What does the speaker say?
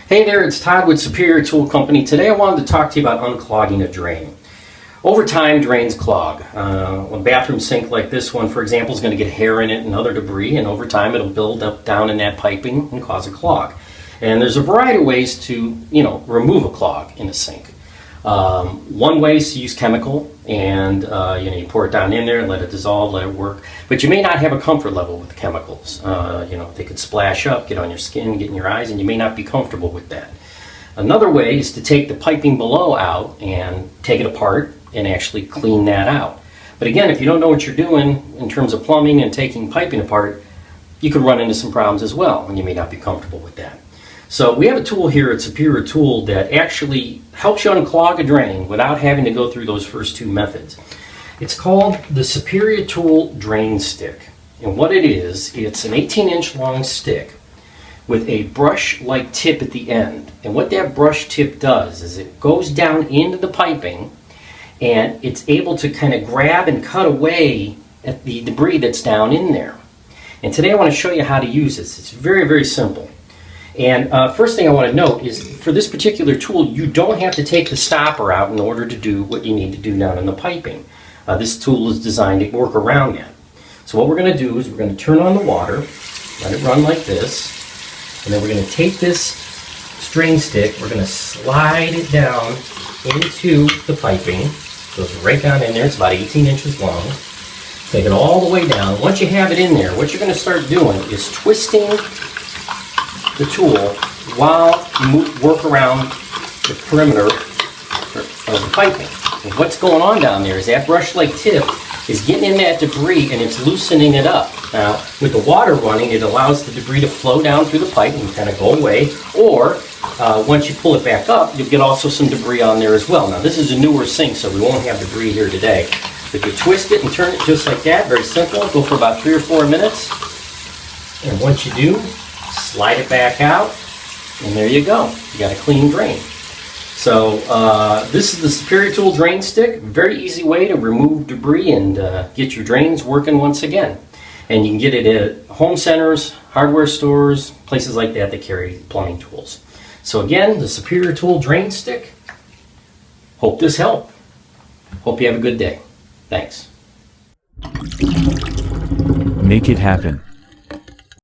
Hey there, it's Todd with Superior Tool Company. Today I wanted to talk to you about unclogging a drain. Over time, drains clog. A bathroom sink like this one, for example, is going to get hair in it and other debris, and over time it'll build up down in that piping and cause a clog. And there's a variety of ways to, remove a clog in a sink. One way is to use chemical, and you pour it down in there and let it dissolve, let it work. But you may not have a comfort level with chemicals. They could splash up, get on your skin, get in your eyes, and you may not be comfortable with that. Another way is to take the piping below out and take it apart and actually clean that out. But again, if you don't know what you're doing in terms of plumbing and taking piping apart, you could run into some problems as well, and you may not be comfortable with that. So we have a tool here at Superior Tool that actually helps you unclog a drain without having to go through those first two methods. It's called the Superior Tool DrainStick. And what it is, it's an 18-inch long stick with a brush-like tip at the end. And what that brush tip does is it goes down into the piping and it's able to kind of grab and cut away at the debris that's down in there. And today I want to show you how to use this. It's very, very simple. And first thing I want to note is for this particular tool, you don't have to take the stopper out in order to do what you need to do down in the piping. This tool is designed to work around that. So what we're going to do is we're going to turn on the water, let it run like this, and then we're going to take this drain stick, we're going to slide it down into the piping. It goes right down in there, it's about 18 inches long. Take it all the way down. Once you have it in there, what you're going to start doing is twisting the tool while you work around the perimeter of the piping. And what's going on down there is that brush-like tip is getting in that debris and it's loosening it up. Now, with the water running, it allows the debris to flow down through the pipe and kind of go away, or once you pull it back up, you'll get also some debris on there as well. Now, this is a newer sink, so we won't have debris here today. But you twist it and turn it just like that, very simple. Go for about 3 or 4 minutes. And once you do, slide it back out, and there you go. You got a clean drain. So this is the Superior Tool Drain Stick. Very easy way to remove debris and get your drains working once again. And you can get it at home centers, hardware stores, places like that that carry plumbing tools. So again, the Superior Tool Drain Stick. Hope this helped. Hope you have a good day. Thanks. Make it happen.